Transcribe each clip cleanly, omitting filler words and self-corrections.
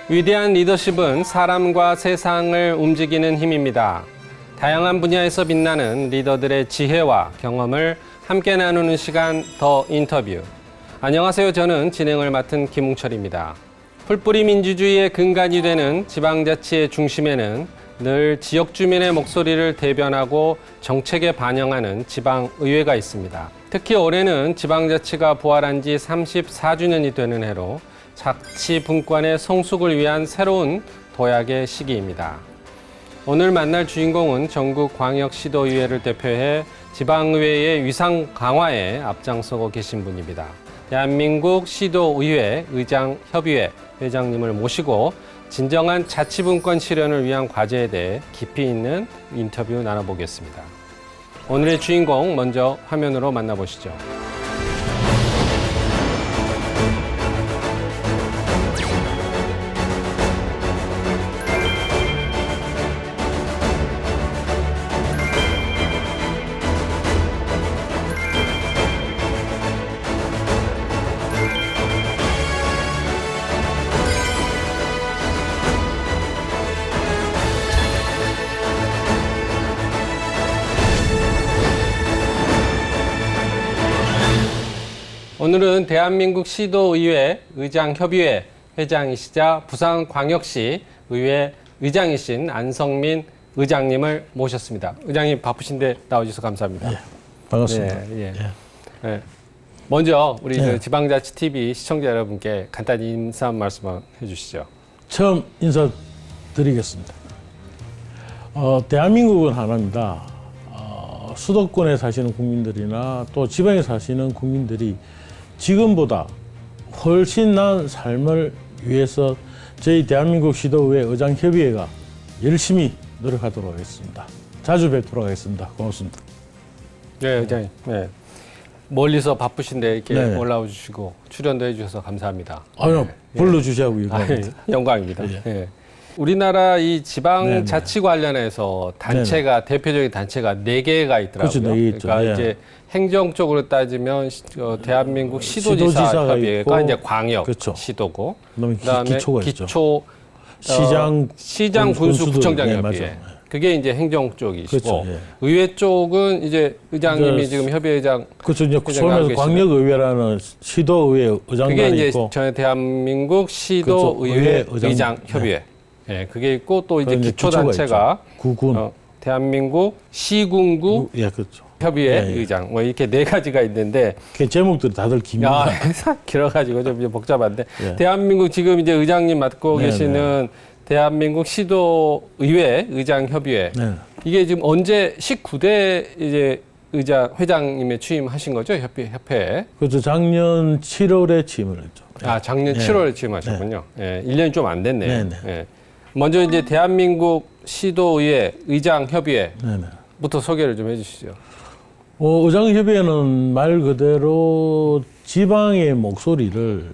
위대한 리더십은 사람과 세상을 움직이는 힘입니다. 다양한 분야에서 빛나는 리더들의 지혜와 경험을 함께 나누는 시간 더 인터뷰. 안녕하세요. 저는 진행을 맡은 김웅철입니다. 풀뿌리 민주주의의 근간이 되는 지방자치의 중심에는 늘 지역 주민의 목소리를 대변하고 정책에 반영하는 지방의회가 있습니다. 특히 올해는 지방자치가 부활한 지 34주년이 되는 해로 자치 분권의 성숙을 위한 새로운 도약의 시기입니다. 오늘 만날 주인공은 전국 광역시도의회를 대표해 지방의회의 위상 강화에 앞장서고 계신 분입니다. 대한민국 시도의회 의장협의회 회장님을 모시고 진정한 자치분권 실현을 위한 과제에 대해 깊이 있는 인터뷰 나눠보겠습니다. 오늘의 주인공 먼저 화면으로 만나보시죠. 오늘은 대한민국 시도의회 의장협의회 회장이시자 부산광역시 의회 의장이신 안성민 의장님을 모셨습니다. 의장님 바쁘신데 나와주셔서 감사합니다. 예, 반갑습니다. 네, 네. 먼저 우리 지방자치TV 시청자 여러분께 간단히 인사 한 말씀 해주시죠. 처음 인사드리겠습니다. 대한민국은 하나입니다. 수도권에 사시는 국민들이나 또 지방에 사시는 국민들이 지금보다 훨씬 나은 삶을 위해서 저희 대한민국 시도의회 의장협의회가 열심히 노력하도록 하겠습니다. 자주 뵙도록 하겠습니다. 고맙습니다. 네, 의장님. 네. 멀리서 바쁘신데 이렇게 네. 올라와 주시고 출연도 해주셔서 감사합니다. 아유, 네. 불러주시고 영광입니다. 영광입니다. 예. 네. 우리나라 이 지방자치 관련해서 단체가 대표적인 단체가 4개가 있더라고요. 그렇죠, 4개 있죠. 그러니까 예. 이제 행정적으로 따지면 대한민국 시도지사 협의회가 이제 광역 그렇죠. 시도고, 그다음에 기초가 있죠. 시장 군수 구청장 협의회. 맞아요. 그게 이제 행정 쪽이시고, 그렇죠, 예. 의회 쪽은 이제 의장님이 지금 협의회장. 그렇죠. 이제 소면에서 광역의회라는 시도의회 의장단이 그게 이제 있고, 저희 대한민국 시도의회 그렇죠. 의장협의회. 네, 그게 있고 또 이제 기초단체가 구군, 대한민국 시군구 예, 그렇죠. 협의회 의장 뭐 이렇게 4가지가 있는데 그 제목들이 다들 깁니다. 길어가지고 좀 이제 복잡한데 예. 대한민국 지금 이제 의장님 맡고 계시는 대한민국 시도의회 의장협의회 이게 지금 언제 19대 이제 회장님의 취임하신 거죠? 협회에? 그렇죠. 작년 7월에 취임을 했죠. 아, 작년 7월에 취임하셨군요. 예, 1년이 좀 안 됐네요. 네네. 예. 먼저 이제 대한민국 시도의회 의장협의회부터 소개를 좀 해주시죠. 의장협의회는 말 그대로 지방의 목소리를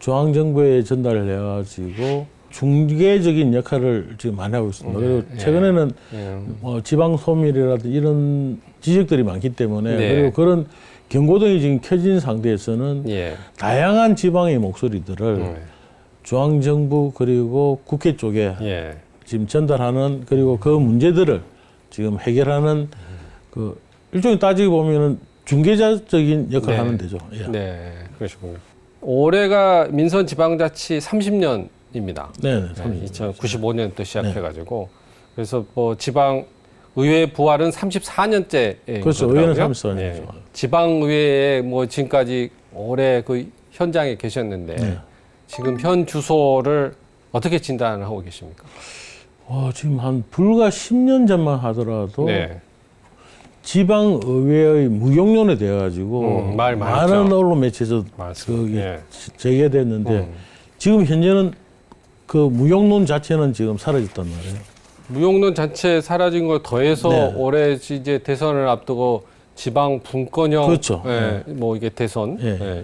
중앙정부에 전달을 해가지고 중개적인 역할을 지금 많이 하고 있습니다. 그리고 최근에는 지방 소멸이라든지 이런 지적들이 많기 때문에 그리고 그런 경고등이 지금 켜진 상태에서는 다양한 지방의 목소리들을 중앙정부 그리고 국회 쪽에 지금 전달하는 그리고 그 문제들을 지금 해결하는 그 일종의 따지고 보면은 중개자적인 역할을 하면 되죠. 예. 네, 그러시군요. 올해가 민선지방자치 30년입니다. 네, 2095년부터 시작해가지고 그래서 뭐 지방 의회 부활은 34년째. 그렇죠. 의회는 34년이죠. 네. 지방의회에 뭐 지금까지 올해 그 현장에 계셨는데 지금 현 주소를 어떻게 진단을 하고 계십니까? 지금 한 불과 10년 전만 하더라도 지방의회의 무용론에 되어가지고 많은 언론 매체에서 제기가 됐는데 지금 현재는 그 무용론 자체는 지금 사라졌단 말이에요. 무용론 자체 사라진 걸 더해서 올해 이제 대선을 앞두고 지방 분권형 그렇죠. 뭐 이게 대선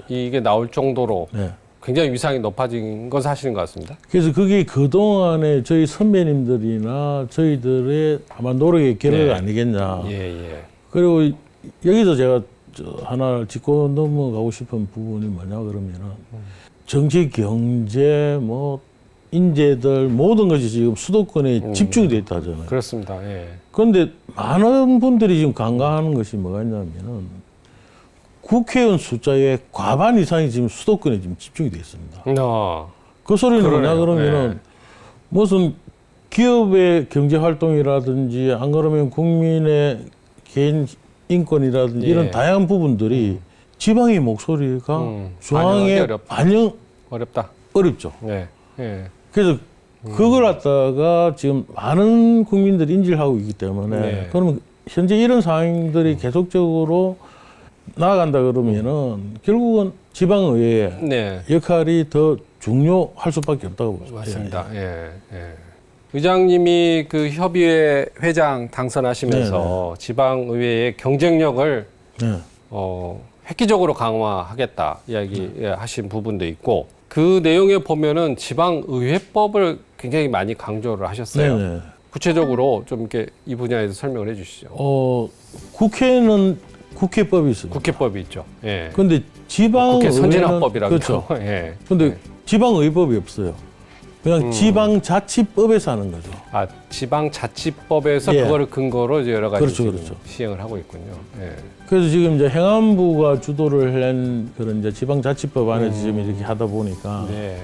이게 나올 정도로 굉장히 위상이 높아진 건 사실인 것 같습니다. 그래서 그게 그동안에 저희 선배님들이나 저희들의 아마 노력의 결과가 아니겠냐. 그리고 여기서 제가 하나 짚고 넘어가고 싶은 부분이 뭐냐 그러면은 정치, 경제, 뭐 인재들 모든 것이 지금 수도권에 집중이 돼 있다 하잖아요. 그렇습니다. 예. 그런데 많은 분들이 지금 간과하는 것이 뭐가 있냐면은 국회의원 숫자의 과반 이상이 지금 수도권에 지금 집중이 돼 있습니다. 그 소리는 뭐냐 그러네요. 그러면은 무슨 기업의 경제 활동이라든지 안 그러면 국민의 개인 인권이라든지 예. 이런 다양한 부분들이 지방의 목소리가 중앙에 반영하기 반영 어렵다. 어렵죠. 예. 예. 그래서 그걸 갖다가 지금 많은 국민들이 인지를 하고 있기 때문에 네. 그러면 현재 이런 상황들이 계속적으로 나아간다 그러면은 결국은 지방의회의 네. 역할이 더 중요할 수밖에 없다고 보죠. 맞습니다. 예. 예. 의장님이 그 협의회 회장 당선하시면서 지방의회의 경쟁력을 네. 획기적으로 강화하겠다 이야기하신 부분도 있고 그 내용에 보면은 지방의회법을 굉장히 많이 강조를 하셨어요. 네네. 구체적으로 좀 이렇게 이 분야에서 설명을 해주시죠. 국회는 국회법이 있습니다. 국회법이 있죠. 예. 근데 지방 국회 선진화법이라고 그렇죠. 그러죠. 예. 근데 지방의법이 없어요. 그냥 지방자치법에서 하는 거죠. 아 지방자치법에서 예. 그거를 근거로 이제 여러 가지 그렇죠, 지금 그렇죠. 시행을 하고 있군요. 예. 그래서 지금 이제 행안부가 주도를 한 그런 이제 지방자치법 안에서 지금 이렇게 하다 보니까 네.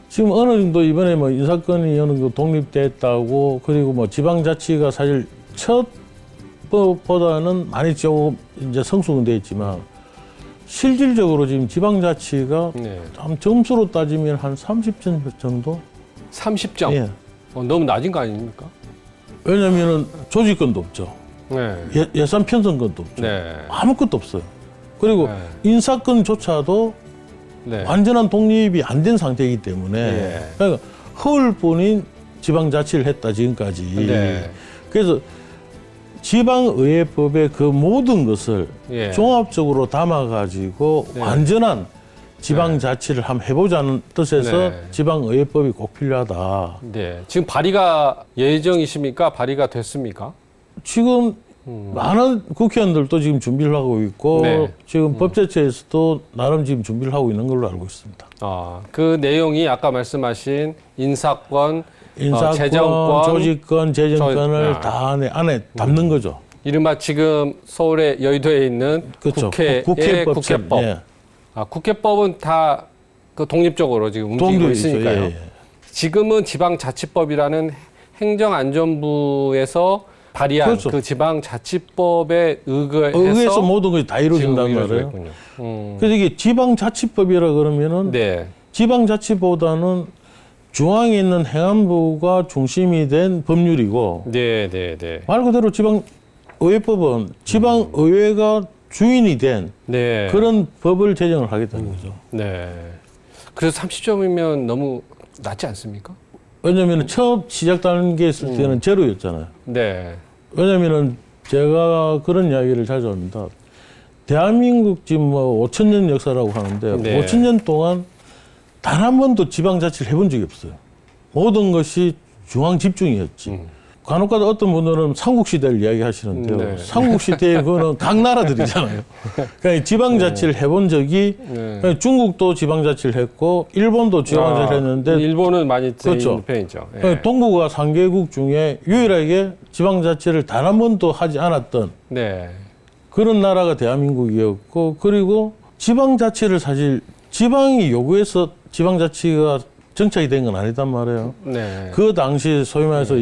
지금 어느 정도 이번에 뭐 인사권이 어느 정도 독립됐다고 그리고 뭐 지방자치가 사실 첫 법보다는 많이 조금 이제 성숙은 돼 있지만 실질적으로 지금 지방자치가 네. 참 점수로 따지면 한 30점 정도? 30점. 예. 너무 낮은 거 아닙니까? 왜냐면은 조직권도 없죠. 네. 예산 편성권도 없죠. 네. 아무것도 없어요. 그리고 네. 인사권조차도 네. 완전한 독립이 안 된 상태이기 때문에 예. 그러니까 허울뿐인 지방자치를 했다 지금까지. 네. 그래서 지방의회법의 그 모든 것을 예. 종합적으로 담아가지고 네. 완전한 지방자치를 한번 해보자는 뜻에서 네. 지방의회법이 꼭 필요하다. 네. 지금 발의가 예정이십니까? 발의가 됐습니까? 지금 많은 국회의원들도 지금 준비를 하고 있고 네. 지금 법제처에서도 나름 지금 준비를 하고 있는 걸로 알고 있습니다. 그 내용이 아까 말씀하신 인사권, 재정권, 조직권, 재정권을 다 안에 담는 거죠. 이른바 지금 서울의 여의도에 있는 그렇죠. 국회의 국회법. 국회법. 예. 국회법은 다 그 독립적으로 지금 움직이고 독립이죠. 있으니까요. 예, 예. 지금은 지방자치법이라는 행정안전부에서 발의한 그렇죠. 그 지방자치법에 의회에서 모든 것이 다 이루어진단 지금 말이에요. 이루어지고 있군요. 그래서 이게 지방자치법이라 그러면은 네. 지방자치보다는 중앙에 있는 행안부가 중심이 된 법률이고 네, 네, 네. 말 그대로 지방의회법은 지방의회가 주인이 된 네. 그런 법을 제정을 하겠다는 거죠. 네. 그래서 30점이면 너무 낮지 않습니까? 왜냐하면 처음 시작 단계에 있을 때는 제로였잖아요. 네. 왜냐하면 제가 그런 이야기를 자주 합니다. 대한민국 지금 뭐 5천 년 역사라고 하는데 네. 5천 년 동안 단 한 번도 지방자치를 해본 적이 없어요. 모든 것이 중앙 집중이었지. 간혹가다 어떤 분들은 삼국시대를 이야기하시는데요. 네. 삼국시대에 그거는 각 나라들이잖아요. 그러니까 지방자치를 해본 적이 네. 그러니까 중국도 지방자치를 했고 일본도 지방자치를 했는데 일본은 많이 쓰이는 그렇죠. 편이죠. 예. 그러니까 동북아 3개국 중에 유일하게 지방자치를 단 한 번도 하지 않았던 네. 그런 나라가 대한민국이었고 그리고 지방자치를 사실 지방이 요구해서 지방자치가 정착이 된 건 아니단 말이에요. 네. 그 당시 소위 말해서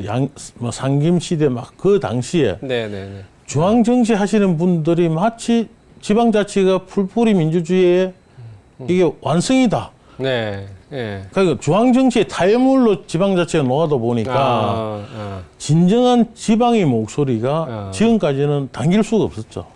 뭐 상김 시대 막 그 당시에 네, 네, 네. 중앙 정치 하시는 분들이 마치 지방자치가 풀뿌리 민주주의의 이게 완성이다. 네. 예. 그러니까 중앙 정치의 타협물로 지방자치가 녹아다 보니까 아. 진정한 지방의 목소리가 지금까지는 당길 수가 없었죠.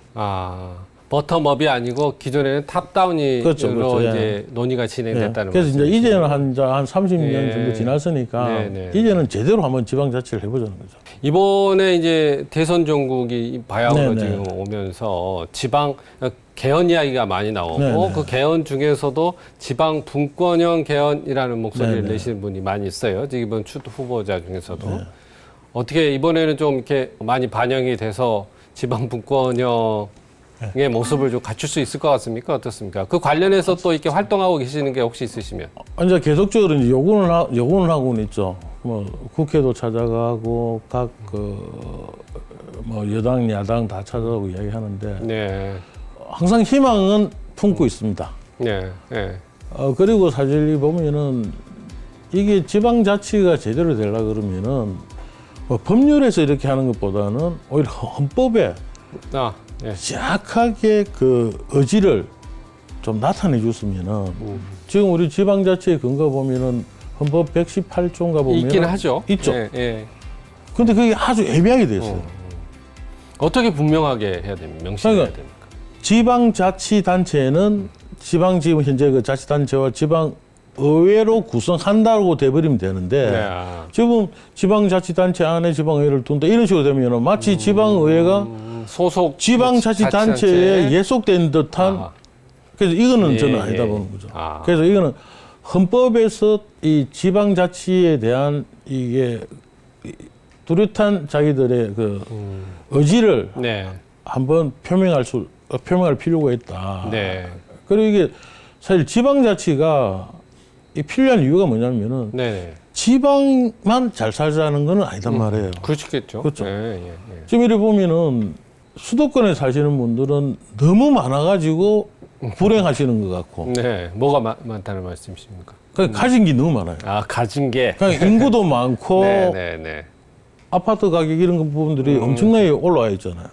버텀업이 아니고 기존에는 탑다운이 그렇죠, 그렇죠. 이제 논의가 진행됐다는 그래서 이제 말씀이시죠? 이제는 한 30년 예. 정도 지났으니까 네, 네. 이제는 제대로 한번 지방자치를 해보자는 거죠. 이번에 이제 대선 전국이 바야흐로 네, 네. 지금 오면서 지방 개헌 이야기가 많이 나오고 네, 네. 그 개헌 중에서도 지방 분권형 개헌이라는 목소리를 네, 네. 내시는 분이 많이 있어요. 지금 이번 추 후보자 중에서도 네. 어떻게 이번에는 좀 이렇게 많이 반영이 돼서 지방 분권형 의 모습을 좀 갖출 수 있을 것 같습니까? 어떻습니까? 그 관련해서 또 이렇게 활동하고 계시는 게 혹시 있으시면? 이제 계속적으로 이제 요구는 하고는 있죠. 뭐 국회도 찾아가고 각 뭐 여당 야당 다 찾아가고 이야기하는데 네, 항상 희망은 품고 있습니다. 네, 네. 그리고 사실 보면은 이게 지방자치가 제대로 되려고 그러면은 뭐 법률에서 이렇게 하는 것보다는 오히려 헌법에 아, 네. 정확하게 그 의지를 좀 나타내 줬으면은 지금 우리 지방자치의 근거 보면은 헌법 118조인가 보면 있긴 하죠. 있죠. 예, 예. 근데 그게 아주 애매하게 돼 있어요. 어떻게 분명하게 해야 됩니까? 명시해야 그러니까 됩니까? 지방자치단체는 지금 현재 그 자치단체와 지방의회로 구성한다고 돼버리면 되는데 네. 아. 지금 지방자치단체 안에 지방의회를 둔다 이런 식으로 되면 마치 지방의회가 소속 지방자치단체에 예속된 듯한 아. 그래서 이거는 예, 저는 예. 아니다 보는 거죠. 아. 그래서 이거는 헌법에서 이 지방자치에 대한 이게 뚜렷한 자기들의 그 의지를 네. 한번 표명할 필요가 있다. 네. 그리고 이게 사실 지방자치가 이 필요한 이유가 뭐냐면은 네. 지방만 잘 살자는 건 아니단 말이에요. 그렇겠죠. 그렇죠. 예, 예, 예. 지금 이래 보면은 수도권에 사시는 분들은 너무 많아가지고 불행하시는 것 같고 네. 뭐가 많다는 말씀이십니까? 그러니까 가진 게 너무 많아요. 아, 가진 게. 그러니까 인구도 많고 네, 네, 네. 아파트 가격 이런 부분들이 엄청나게 올라와 있잖아요.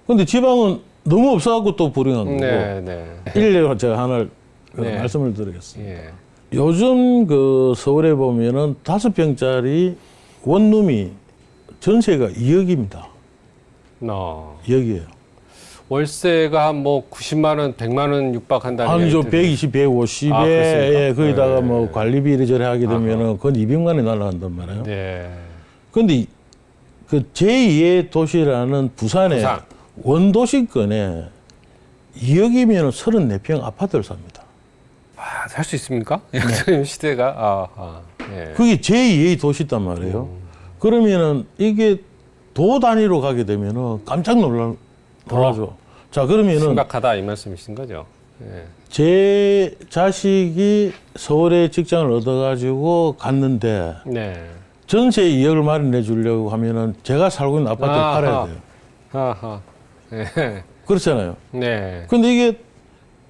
근데 지방은 너무 없어갖고 또 불행한 거고. 네, 네. 일례로 제가 하나 네. 말씀을 드리겠습니다. 예. 요즘 그 서울에 보면은 5평짜리 원룸이 전세가 2억입니다. 2억이에요. 월세가 한 뭐 90만 원, 100만 원 육박한다는 아니죠. 이야기 들어요. 120, 150에 아, 그렇습니까? 예, 거기다가 네. 뭐 관리비 이래저래 하게 되면은 그건 200만 원이 날아간단 말이에요. 네. 근데 그 제2의 도시라는 부산의 부산. 원도시권에 2억이면 34평 아파트를 삽니다. 아, 살 수 있습니까? 요즘 시대가. 예. 그게 제2의 도시단 말이에요. 그러면은 이게 도 단위로 가게 되면은 깜짝 놀라죠. 자, 그러면은 심각하다 이 말씀이신 거죠. 예. 제 자식이 서울에 직장을 얻어가지고 갔는데 네. 전세 2억을 마련해 주려고 하면은 제가 살고 있는 아파트를 아하. 팔아야 돼요. 하하. 예. 그렇잖아요. 네. 근데 이게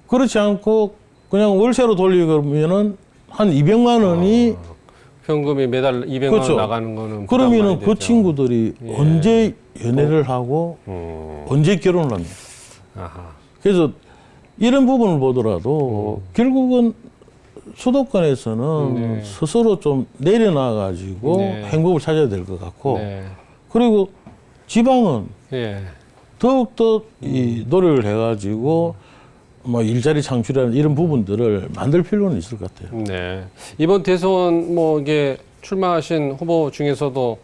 그렇지 않고 그냥 월세로 돌리면은 한 200만 원이 현금이 매달 200만 그렇죠. 원 나가는 거는 그러면은 부담 많이 그 되죠. 친구들이 예. 언제 연애를 하고 언제 결혼을 합니까? 아하. 그래서 이런 부분을 보더라도 결국은 수도권에서는 네. 스스로 좀 내려놔 가지고 네. 행복을 찾아야 될 것 같고 네. 그리고 지방은 예. 더욱더 이 노력을 해가지고 뭐 일자리 창출이라는 이런 부분들을 만들 필요는 있을 것 같아요. 네. 이번 대선 뭐 이게 출마하신 후보 중에서도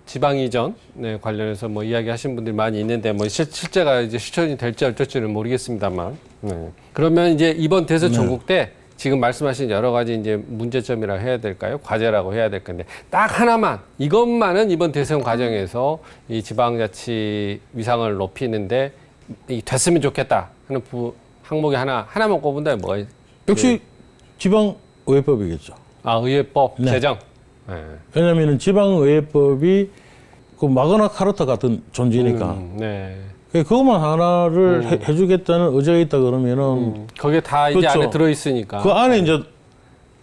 지방 이전 네, 관련해서 뭐 이야기하신 분들이 많이 있는데 뭐 실제가 이제 실천이 될지 어쩔지는 모르겠습니다만. 네. 그러면 이제 이번 대선 전국 때 지금 말씀하신 여러 가지 이제 문제점이라고 해야 될까요? 과제라고 해야 될 건데 딱 하나만 이것만은 이번 대선 과정에서 이 지방자치 위상을 높이는데 이 됐으면 좋겠다 하는 항목이 하나만 꼽은다면 뭐가 역시 지방의회법이겠죠. 아, 의회법 네. 제정. 네. 왜냐하면 지방의회법이 그 마그나 카르타 같은 존재니까 네. 그것만 하나를 해주겠다는 의지가 있다 그러면은 거기에 다 이제 그렇죠. 안에 들어있으니까. 그 안에 이제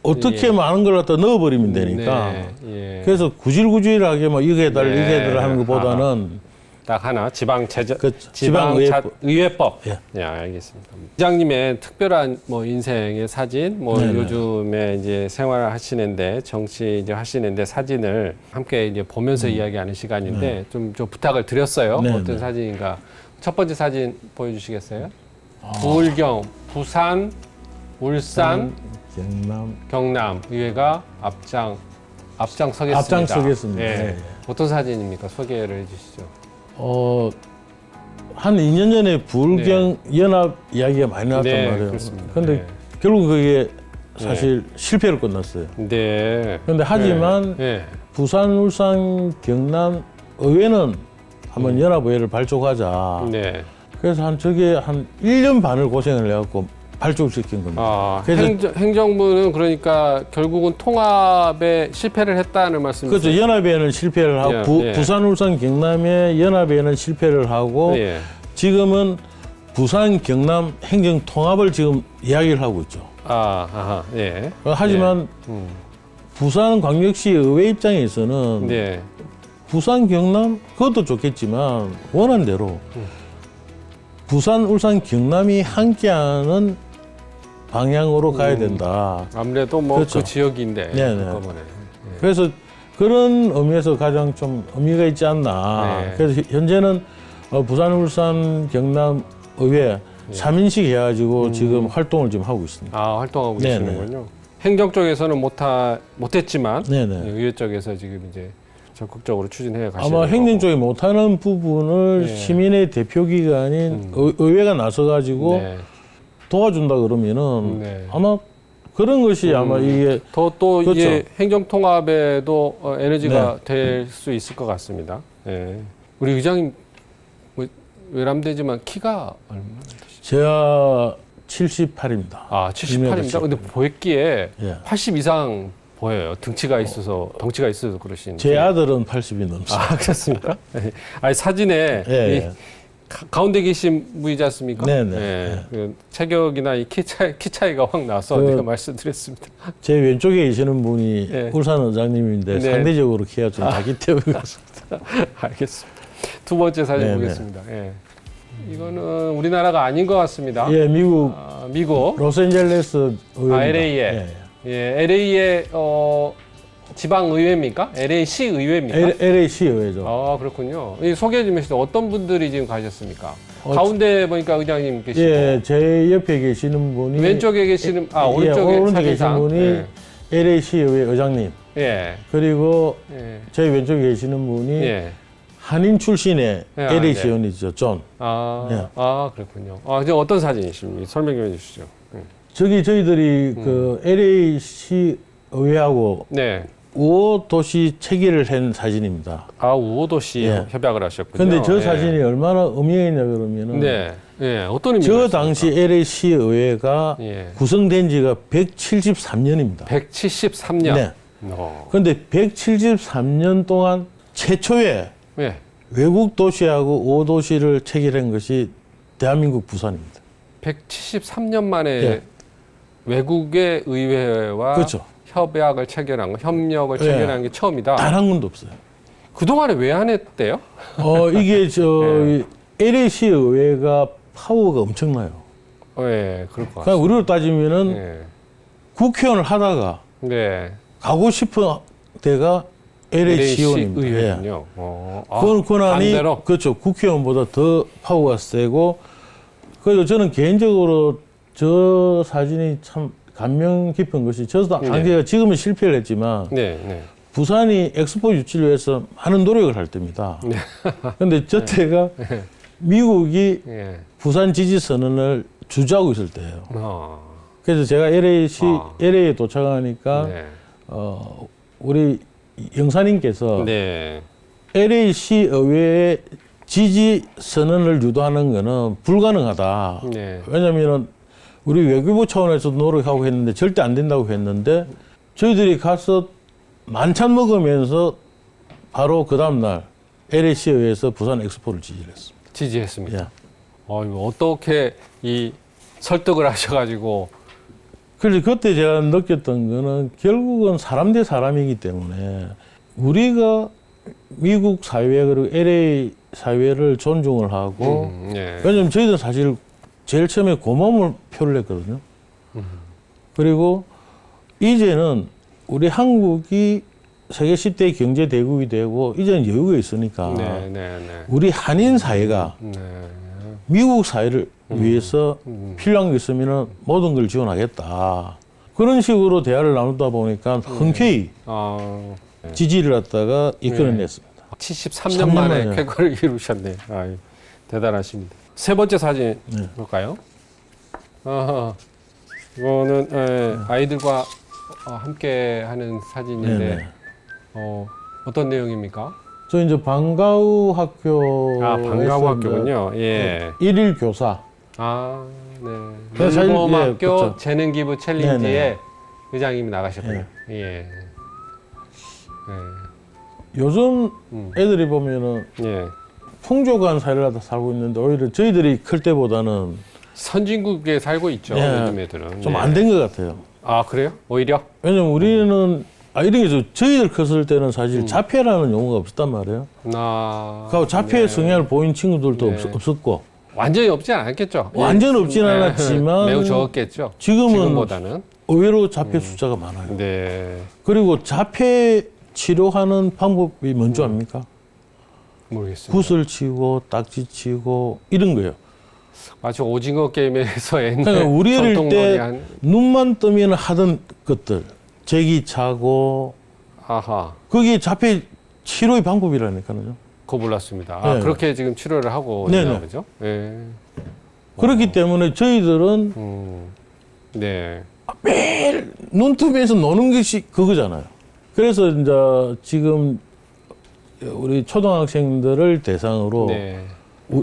어떻게 예. 많은 걸 갖다 넣어버리면 되니까. 네. 예. 그래서 구질구질하게 뭐 이거 해달라 네. 이거 해달라 하는 것보다는 딱 하나 지방 제정 그 지방의회법. 의회법. 예. 예, 알겠습니다. 부장님의 특별한 뭐 인생의 사진, 뭐 네네. 요즘에 이제 생활을 하시는데 정치 이제 하시는데 사진을 함께 이제 보면서 이야기하는 시간인데 좀 부탁을 드렸어요. 네네. 어떤 사진인가? 첫 번째 사진 보여주시겠어요? 부울경, 부산, 울산, 경남 의회가 앞장서겠습니다. 앞장서겠습니다. 예. 예, 예. 어떤 사진입니까? 소개를 해주시죠. 한 2년 전에 부울경 연합 이야기가 많이 나왔단 네, 말이에요. 그렇습니다. 근데 네. 결국 그게 사실 실패로 끝났어요. 네. 근데 하지만 네. 부산, 울산, 경남 의회는 한번 연합의회를 발족하자. 네. 그래서 저게 한 1년 반을 고생을 해갖고 발족시킨 겁니다. 아, 그래서 행정부는 그러니까 결국은 통합에 실패를 했다는 말씀이세요? 그렇죠. 연합에는 실패를 하고 예, 예. 부산, 울산, 경남의 연합에는 실패를 하고 예. 지금은 부산, 경남 행정 통합을 지금 이야기를 하고 있죠. 아하, 예. 하지만 부산 광역시 의회 입장에서는 네. 부산, 경남 그것도 좋겠지만 원한대로 부산, 울산, 경남이 함께하는 방향으로 가야 된다. 아무래도 뭐 그 그렇죠. 지역인데. 네네. 한꺼번에. 그래서 그런 의미에서 가장 좀 의미가 있지 않나. 네. 그래서 현재는 부산, 울산, 경남 의회 3인식 해가지고 지금 활동을 좀 하고 있습니다. 아, 활동하고 네네. 계시는군요. 행정 쪽에서는 못했지만 네네. 의회 쪽에서 지금 이제 적극적으로 추진해 가시는 아마 행정 거고. 쪽이 못하는 부분을 네. 시민의 대표기관인 의회가 나서가지고 네. 도와준다 그러면은 네. 아마 그런 것이 아마 이게 또 그렇죠. 이게 행정 통합에도 에너지가 될 수 있을 것 같습니다. 예. 우리 의장님 뭐 외람되지만 키가 얼마나 되시죠? 제가 78입니다. 아, 78입니다. 근데 보기에 예. 80 이상 보여요. 덩치가 있어서 그러시는데. 제 아들은 80이 넘습니다. 아, 그렇습니까? 예. 아니 사진에 예, 이 예. 가운데 계신 분이지 않습니까? 네네. 예. 그 체격이나 이 키 차이가 확 나서 그- 제가 말씀드렸습니다. 제 왼쪽에 계시는 분이 예. 울산 의장님인데 네. 상대적으로 키가 좀 작기 때문에 그렇습니다. 알겠습니다. 두 번째 사진 네네. 보겠습니다. 예. 이거는 우리나라가 아닌 것 같습니다. 예, 미국 아, 미국 로스앤젤레스 의회입니다. LA에. 예, 예, LA의 지방 의회입니까? LA 시 의회입니까? LA시 의회죠. 아, 그렇군요. 이 소개 좀 해주세요. 어떤 분들이 지금 가셨습니까? 어, 가운데 보니까 의장님 계시고 예, 제 옆에 계시는 분이 왼쪽에 계시는 오른쪽에 계신 사진상. 분이 LA시 의회 의장님. 예. 그리고 예. 제 왼쪽에 계시는 분이 예. 한인 출신의 예, LA시 네. 의원이죠, 존. 아, 예. 아, 그렇군요. 아, 이제 어떤 사진이십니까? 설명 좀 해주시죠. 저희들이 그 LA시 의회하고 네. 우호 도시 체계를 한 사진입니다. 아, 우호도시 예. 협약을 하셨군요. 근데 저 예. 사진이 얼마나 의미가 있냐 그러면은 네. 예. 어떤 의미가 저 있습니까? 당시 LA시 의회가 예. 구성된 지가 173년입니다. 173년. 네. 그런데 173년 동안 최초의 예. 외국 도시하고 우호 도시를 체결한 것이 대한민국 부산입니다. 173년 만에 예. 외국의 의회와 그렇죠. 협약을 체결한 거, 협력을 예. 체결한 게 처음이다. 단 한 군도 없어요. 그동안에 왜 안 했대요? 이게 예. LA시 의회가 파워가 엄청나요. 예, 그럴 것 그냥 같습니다. 우리로 따지면은 예. 국회의원을 하다가 네. 가고 싶은 데가 LA시 의원입니다. 예. 의회군요. 권한이 반대로? 그렇죠. 국회의원보다 더 파워가 세고 그래서 저는 개인적으로 저 사진이 참 감명 깊은 것이 저도 네. 당시가 지금은 실패를 했지만 네, 네. 부산이 엑스포 유치를 위해서 많은 노력을 할 때입니다. 그런데 저 때가 미국이 예. 부산 지지 선언을 주저하고 있을 때예요. 그래서 제가 LA에 도착하니까 네. 우리 영사님께서 네. LA시 의회의 지지 선언을 유도하는 것은 불가능하다. 네. 왜냐하면 우리 외교부 차원에서 노력하고 했는데 절대 안 된다고 했는데 저희들이 가서 만찬 먹으면서 바로 그 다음날 LA시 의회에서 부산 엑스포를 지지했습니다. 지지했습니다. 예. 이거 어떻게 이 설득을 하셔가지고 그래서 그때 제가 느꼈던 거는 결국은 사람 대 사람이기 때문에 우리가 미국 사회 그리고 LA 사회를 존중을 하고 예. 왜냐면 저희들 사실 제일 처음에 고마움을 표를 했거든요. 그리고 이제는 우리 한국이 세계 10대 경제 대국이 되고 이제는 여유가 있으니까 네, 네, 네. 우리 한인 사회가 네. 미국 사회를 위해서 필요한 게 있으면 모든 걸 지원하겠다. 그런 식으로 대화를 나누다 보니까 흔쾌히 아, 지지를 갖다가 이끌어냈습니다. 73년 만에 만에. 쾌거를 이루셨네요. 대단하십니다. 세 번째 사진 네. 볼까요? 이거는 아이들과 함께 하는 사진인데 네네. 어떤 내용입니까? 저 이제 방과후 학교. 방과후 학교군요. 예. 일일 교사. 네. 네, 사실, 연구학교 예, 그렇죠. 재능기부 챌린지에 네네. 의장님이 나가셨군요. 예. 요즘 애들이 보면은 예. 풍족한 사회를 하다 살고 있는데 오히려 저희들이 클 때보다는 선진국에 살고 있죠. 예, 요즘 애들은. 좀 예. 안 된 것 같아요. 아, 그래요? 오히려? 왜냐면 우리는 이런 게 저희들 컸을 때는 사실 자폐라는 용어가 없었단 말이에요. 그 자폐의 성향을 보인 친구들도 네. 없었고 완전히 없지 않았겠죠. 완전 없진 않았지만 매우 적었겠죠. 지금은 지금보다는. 의외로 자폐 숫자가 많아요. 네. 그리고 자폐 치료하는 방법이 뭔지 압니까? 모르겠습니다. 붓을 치고 딱지 치고 이런 거예요. 마치 오징어 게임에서 옛날 그러니까 우리 어릴 전통 때 놀이 한 눈만 뜨면 하던 것들 제기 차고 아하. 그게 자폐 치료의 방법이라니까요. 그거 몰랐습니다. 네. 그렇게 지금 치료를 하고 네네. 있나 보죠? 네. 그렇기 때문에 저희들은 네. 매일 눈뜨면서 노는 것이 그거잖아요. 그래서 이제 지금 우리 초등학생들을 대상으로 네.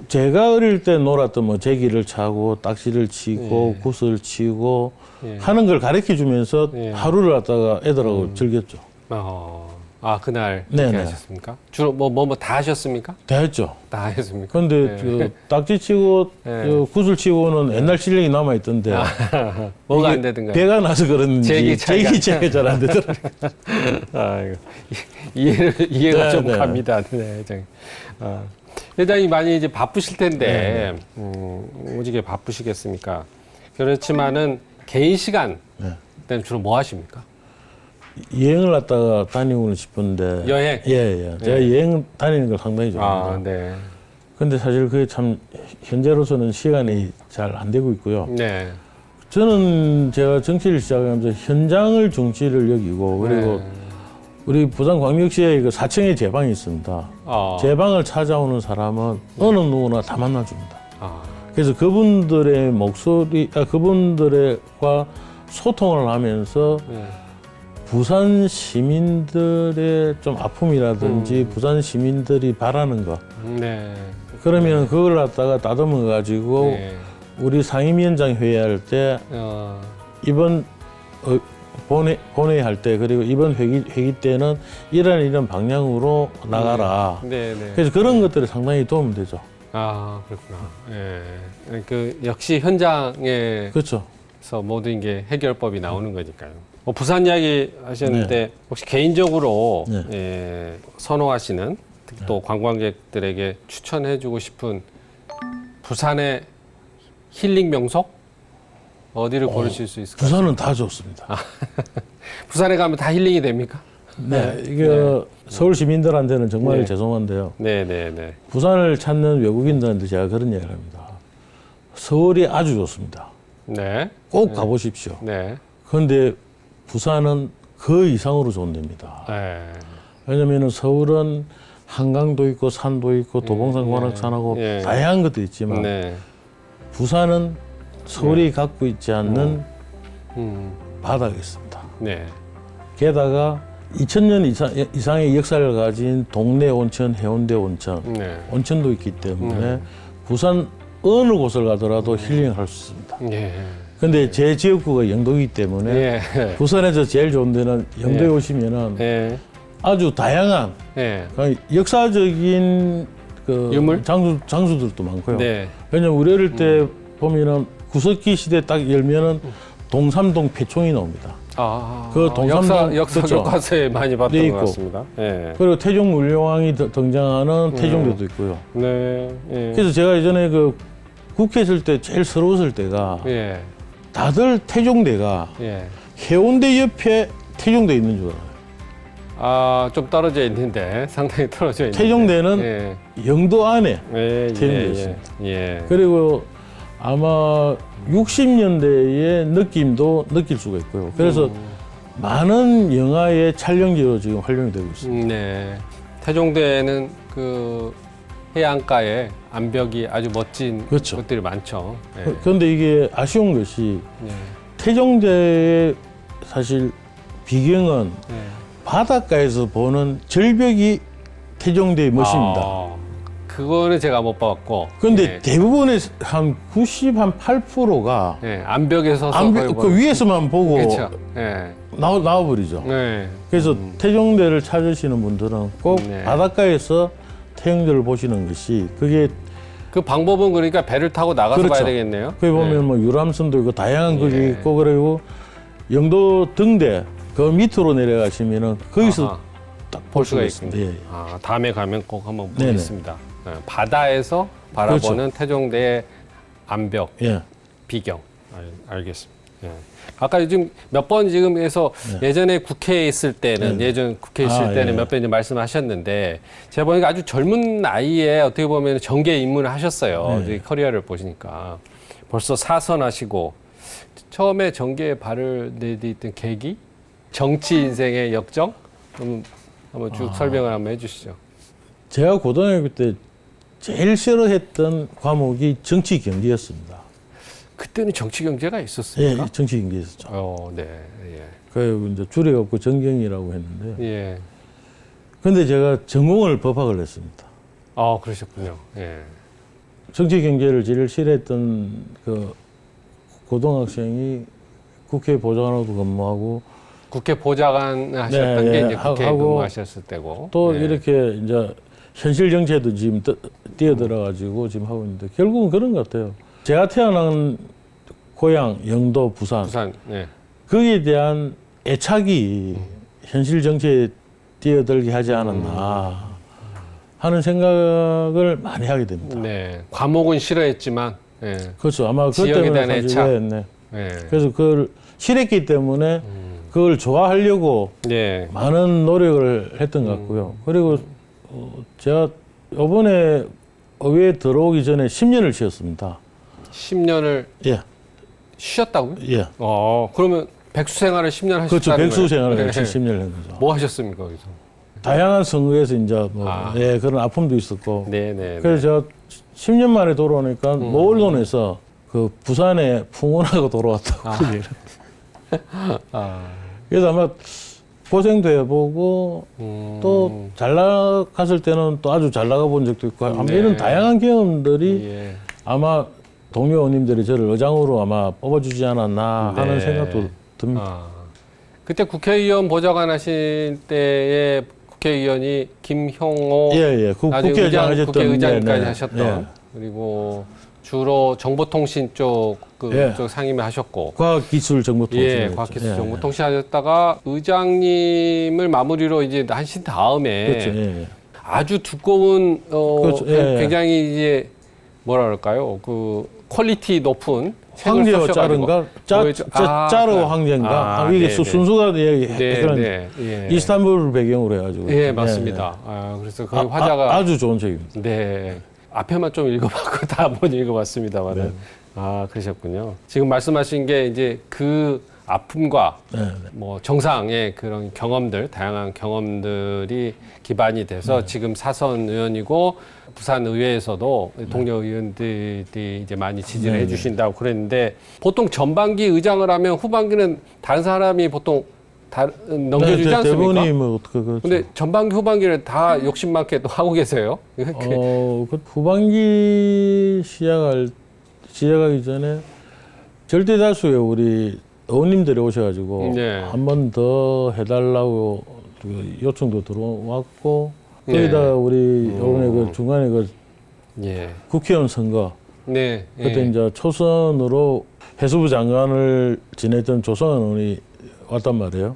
제가 어릴 때 놀았던 뭐 제기를 차고 딱지를 치고 예. 굿을 치고 예. 하는 걸 가르쳐 주면서 예. 하루를 갖다가 애들하고 즐겼죠. 그날 네네. 그렇게 하셨습니까? 주로 뭐 다 하셨습니까? 다 했죠. 다 하셨습니까? 근데 네. 그 딱지 치고 네. 저 굿을 치고는 옛날 실력이 남아 있던데 뭐가 이게 안 되든가. 배가 나서 그런지 제기 차이가 제기차가 잘 안 되더라고요. 아이고, 이해가 네, 좀 네. 갑니다. 네, 회장님. 회장님 많이 이제 바쁘실 텐데, 오지게 바쁘시겠습니까? 그렇지만은 개인 시간 네. 때는 주로 뭐 하십니까? 여행을 갔다가 다니고 싶은데 여행? 예. 제가 여행 다니는 걸 상당히 좋아합니다. 네. 근데 사실 그게 참 현재로서는 시간이 잘 안 되고 있고요. 네. 저는 제가 정치를 시작하면서 현장을 정치를 여기고 그리고 네. 우리 부산광역시에 그 사청의 제방이 있습니다. 제방을 찾아오는 사람은 어느 누구나 다 만나줍니다. 그래서 그분들의 그분들과 소통을 하면서 네. 부산 시민들의 좀 아픔이라든지 부산 시민들이 바라는 거 네. 그러면 그걸 갖다가 다듬어 가지고 네. 우리 상임위원장 회의할 때 이번 본회의 할 때 그리고 이번 회의 때는 이런 방향으로 나가라. 네. 그래서 그런 것들이 상당히 도움이 되죠. 그렇구나. 예. 그 역시 현장에서 그렇죠. 모든 게 해결법이 나오는 거니까요. 부산 이야기 하셨는데 혹시 개인적으로 네. 선호하시는 또 관광객들에게 추천해주고 싶은 부산의 힐링 명소 어디를 고르실 수 있을까요? 부산은 다 좋습니다. 부산에 가면 다 힐링이 됩니까? 네, 이게 서울 시민들한테는 정말 죄송한데요. 네. 부산을 찾는 외국인들한테 제가 그런 얘기를 합니다. 서울이 아주 좋습니다. 네. 꼭 가보십시오. 네. 그런데 부산은 그 이상으로 좋은 데입니다. 네. 왜냐하면 서울은 한강도 있고 산도 있고 도봉산 관악산하고 다양한 것도 있지만 부산은 서울이 갖고 있지 않는 바다가 있습니다. 네. 게다가 2000년 이상의 역사를 가진 동래 온천, 해운대 온천, 온천도 있기 때문에 부산 어느 곳을 가더라도 힐링할 수 있습니다. 근데 제 지역구가 영도이기 때문에 부산에서 제일 좋은 데는 영도에 오시면은 아주 다양한 역사적인 그 유물? 장수들도 많고요. 왜냐면 우리 어릴 때 보면은 구석기 시대 딱 열면은 동삼동 폐총이 나옵니다. 그 동삼동 역사 그렇죠. 교과서에 많이 봤던 네, 것 있고. 같습니다. 그리고 태종문룡왕이 등장하는 태종대도 있고요. 그래서 제가 예전에 그 국회 있을 때 제일 서러웠을 때가 다들 태종대가 해운대 옆에 태종대 있는 줄 알아요. 좀 떨어져 있는데 상당히 떨어져 있는데 태종대는 영도 안에 태종대 있습니다. 그리고 아마 60년대의 느낌도 느낄 수가 있고요. 그래서 많은 영화의 촬영지로 지금 활용이 되고 있습니다. 태종대는 그 해안가에 암벽이 아주 멋진 그렇죠. 것들이 많죠. 그런데 이게 아쉬운 것이 태종대의 사실 비경은 바닷가에서 보는 절벽이 태종대의 멋입니다. 그거는 제가 못 봤고. 그런데 대부분의 한 98%가 암벽에 서서 그 위에서만 보고 그렇죠. 예. 나와버리죠. 네. 그래서 태종대를 찾으시는 분들은 꼭 네. 바닷가에서 태종대를 보시는 것이 그게 그 방법은 그러니까 배를 타고 나가서 그렇죠. 봐야 되겠네요. 거기 보면 뭐 유람선도 있고 다양한 예. 것이 있고 그리고 영도 등대 그 밑으로 내려가시면은 거기서 아하. 딱 볼 볼 수가 수가 있군요. 있습니다. 예. 다음에 가면 꼭 한번 네네. 보겠습니다. 바다에서 바라보는 태종대의 암벽 예. 비경. 알겠습니다. 예. 아까 지금 몇 번 지금 해서 예전에 국회에 있을 때는 예전 국회에 있을 때는 예. 몇 번 이제 말씀하셨는데 제가 보니까 아주 젊은 나이에 어떻게 보면 정계 입문을 하셨어요. 이제 커리어를 보시니까 벌써 사선하시고 처음에 정계에 발을 내딛던 계기, 정치 인생의 역정 한번 쭉 설명을 한번 해주시죠. 제가 고등학교 때 제일 싫어했던 과목이 정치 경제였습니다. 그때는 정치 경제가 예, 있었습니까? 정치 경제였었죠. 네, 예, 그리고 이제 줄여갖고 정경이라고 했는데, 예. 근데 제가 전공을 법학을 했습니다. 그러셨군요. 예. 정치 경제를 제일 싫어했던 그 고등학생이 국회 보좌관으로도 근무하고 국회 보좌관 하셨던 게 이제 국회에 하고 근무하셨을 때고 또 이렇게 이제 현실 정치에도 지금 뛰어들어가지고 지금 하고 있는데 결국은 그런 것 같아요. 제가 태어난 고향 영도 부산 네. 거기에 대한 애착이 현실 정치에 뛰어들게 하지 않았나 하는 생각을 많이 하게 됩니다. 네. 과목은 싫어했지만 예. 그렇죠. 아마 그 지역에 때문에 대한 사실 애착. 네. 예. 그래서 그걸 싫었기 때문에 그걸 좋아하려고 네. 많은 노력을 했던 것 같고요. 그리고 제가 이번에 의회에 들어오기 전에 10년을 쉬었습니다. 10년을 예, 쉬었다고요? 예. 그러면 백수 생활을 10년 하셨다는 그렇죠. 거예요? 백수 생활을 네. 10년을 한 거죠. 뭐 하셨습니까, 거기서? 다양한 선거에서 이제 뭐 예, 그런 아픔도 있었고. 네. 그래서 제가 10년 만에 돌아오니까 모 언론에서 그 부산에 풍운하고 돌아왔다고 얘기를. 그래서 아마 고생도 해보고 또 잘 나갔을 때는 또 아주 잘 나가본 적도 있고 아마 이런 다양한 경험들이 예. 아마 동료 의원님들이 저를 의장으로 아마 뽑아주지 않았나 하는 생각도 듭니다. 그때 국회의원 보좌관 하실 때의 국회의원이 김형호 예. 국회의장 하셨던 국회의장까지 하셨던 그리고 주로 정보통신 쪽 쪽 상임을 하셨고 과학기술정보통신 예, 과학기술정보통신 하셨다가 의장님을 마무리로 이제 하신 다음에 그렇죠. 아주 두꺼운 그렇죠. 굉장히 이제 뭐라 그럴까요? 그 퀄리티 높은 황제와 짜른가 짜르 황제인가 이게 순수가 예. 이스탄불 배경으로 해가지고 예, 맞습니다. 그래서 그 화자가 아주 좋은 책입니다. 네. 앞에만 좀 읽어봤고 다 한번 읽어봤습니다만은 그러셨군요. 지금 말씀하신 게 이제 그 아픔과 뭐 정상의 그런 경험들, 다양한 경험들이 기반이 돼서 지금 사선 의원이고 부산 의회에서도 동료 의원들이 이제 많이 지지를 해주신다고 그랬는데 보통 전반기 의장을 하면 후반기는 다른 사람이 보통 넘겨주지 않습니까? 대부분이 뭐 그렇죠. 근데 전반기 후반기를 다 욕심 많게 또 하고 계세요. 그 후반기 시작하기 전에 절대 다수의 우리 의원님들이 오셔가지고 한 번 더 해달라고 그 요청도 들어왔고 거기다 우리 이번에 그 중간에 그 국회의원 선거 그때 이제 초선으로 해수부 장관을 지냈던 조성은 의원이 왔단 말이에요.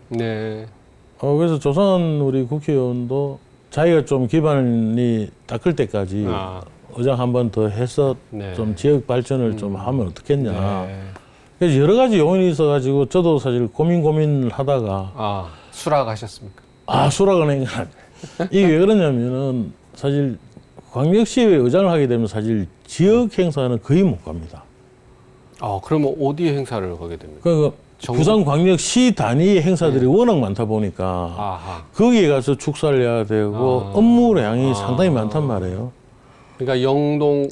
그래서 조성은 우리 국회의원도 자기가 좀 기반이 닦을 때까지 의장 한 번 더 해서 좀 지역 발전을 좀 하면 어떻겠냐. 그래서 여러 가지 요인이 있어가지고 저도 사실 고민을 하다가 수락하셨습니까? 수락은 한 건 아니에요. 이게 왜 그러냐면은 사실 광역시의회 의장을 하게 되면 사실 지역 행사는 거의 못 갑니다. 그러면 어디 행사를 가게 됩니까? 그러니까 부산광역시 단위 행사들이 워낙 많다 보니까 거기에 가서 축사를 해야 되고 업무량이 상당히 많단 말이에요. 그러니까 영동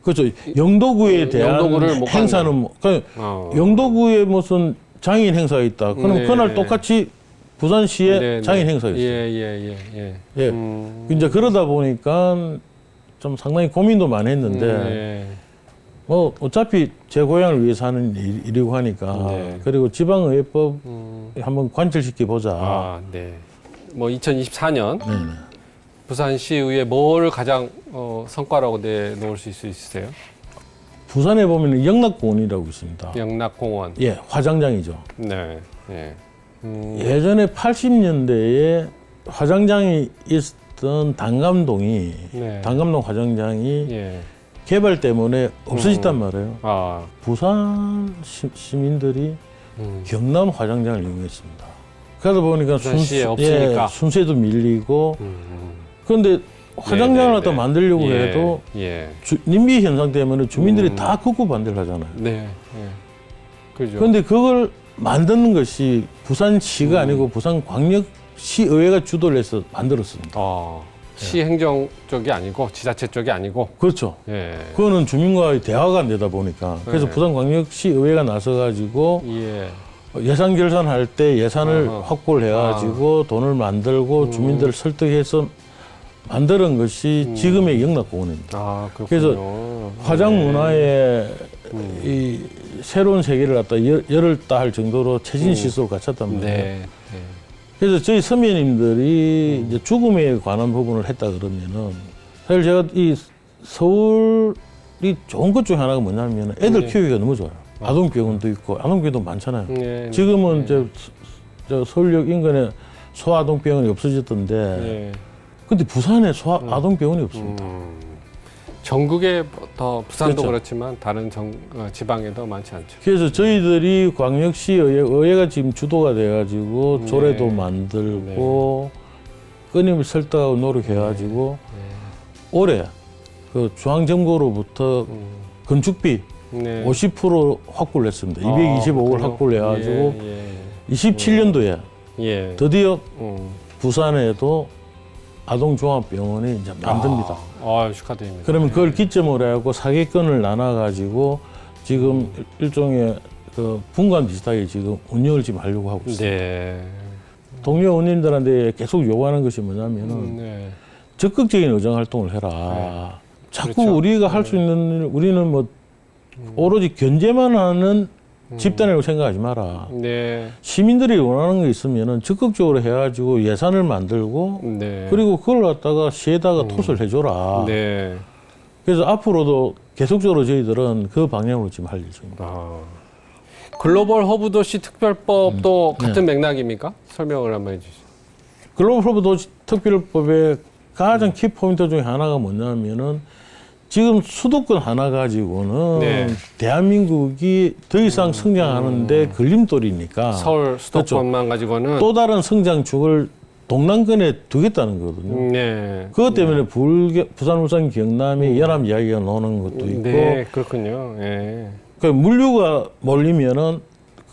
그렇죠. 영도구에 대한 영도구를 못 행사는 그러니까 영도구에 무슨 장애인 행사가 있다. 그럼 그날 똑같이 부산시의 네, 장인 네. 행사였어요. 예. 이제 그러다 보니까 좀 상당히 고민도 많이 했는데 네. 뭐 어차피 제 고향을 위해서 하는 일이고 하니까 네. 그리고 지방의회법 한번 관철시켜 보자. 아, 네. 뭐 2024년 네네. 부산시의회 뭘 가장 성과라고 내놓을 수 있으세요? 부산에 보면 영락공원이라고 있습니다. 영락공원. 예, 화장장이죠. 네. 예. 예전에 80년대에 화장장이 있던 단감동이 네. 단감동 화장장이 예. 개발 때문에 없어졌단 말이에요. 아. 부산 시민들이 경남 화장장을 이용했습니다. 그러다 보니까 부산시에 없으니까. 순세도 밀리고 그런데 화장장을 네, 갖다 네. 만들려고 예. 해도 예. 님비 현상 때문에 주민들이 다 극구 반대를 하잖아요. 네. 예. 그죠. 그런데 그걸 만드는 것이 부산시가 아니고 부산광역시의회가 주도를 해서 만들었습니다. 시 행정 쪽이 아니고 지자체 쪽이 아니고. 그렇죠. 예. 그거는 주민과의 대화가 안 되다 보니까 그래서 네. 부산광역시의회가 나서가지고 예. 예산 결산할 때 예산을 어허. 확보를 해가지고 돈을 만들고 주민들을 설득해서 만드는 것이 지금의 영락공원입니다. 아, 그렇군요. 그래서 화장 문화의 이 새로운 세계를 갖다 열을 따할 정도로 최신 시설을 갖췄단 말이에요. 네. 그래서 저희 선배님들이 이제 죽음에 관한 부분을 했다 그러면은 사실 제가 이 서울이 좋은 것 중에 하나가 뭐냐면 애들 네. 키우기가 너무 좋아요. 아동병원도 있고 아동병원도 많잖아요. 네. 지금은 저 서울역 인근에 소아동병원이 없어졌던데 예. 근데 부산에 아동병원이 없습니다. 전국에 더 부산도 그렇죠. 그렇지만 다른 지방에도 많지 않죠. 그래서 저희들이 광역시 의회가 지금 주도가 돼가지고 네. 조례도 만들고 끊임없이 설득하고 노력해가지고 올해 그 중앙정부로부터 건축비 네. 50% 확보를 했습니다. 225억을 그렇군요. 확보를 해가지고 예. 27년도에 예. 드디어 음. 부산에도 아동종합병원이 이제 만듭니다. 축하드립니다. 그러면 그걸 기점으로 해갖고 사기권을 나눠가지고 지금 일종의 그 분관 비슷하게 지금 운영을 지금 하려고 하고 있습니다. 네. 동료 의원님들한테 계속 요구하는 것이 뭐냐면은 네. 적극적인 의정 활동을 해라. 자꾸 그렇죠. 우리가 할 수 있는 일, 우리는 뭐 오로지 견제만 하는 집단이라고 생각하지 마라. 네. 시민들이 원하는 게 있으면은 적극적으로 해가지고 예산을 만들고 네. 그리고 그걸 갖다가 시에다가 토스를 해줘라. 네. 그래서 앞으로도 계속적으로 저희들은 그 방향으로 지금 할 예정입니다. 글로벌 허브 도시 특별법도 같은 맥락입니까? 설명을 한번 해주시죠. 글로벌 허브 도시 특별법의 가장 키 포인트 중에 하나가 뭐냐면은 지금 수도권 하나 가지고는 네. 대한민국이 더 이상 성장하는데 걸림돌이니까 서울 수도권만 가지고는 또 다른 성장축을 동남권에 두겠다는 거거든요. 네. 그것 때문에 부산, 울산, 경남이 연합 이야기가 나오는 것도 있고 네, 그렇군요. 예. 그 물류가 몰리면은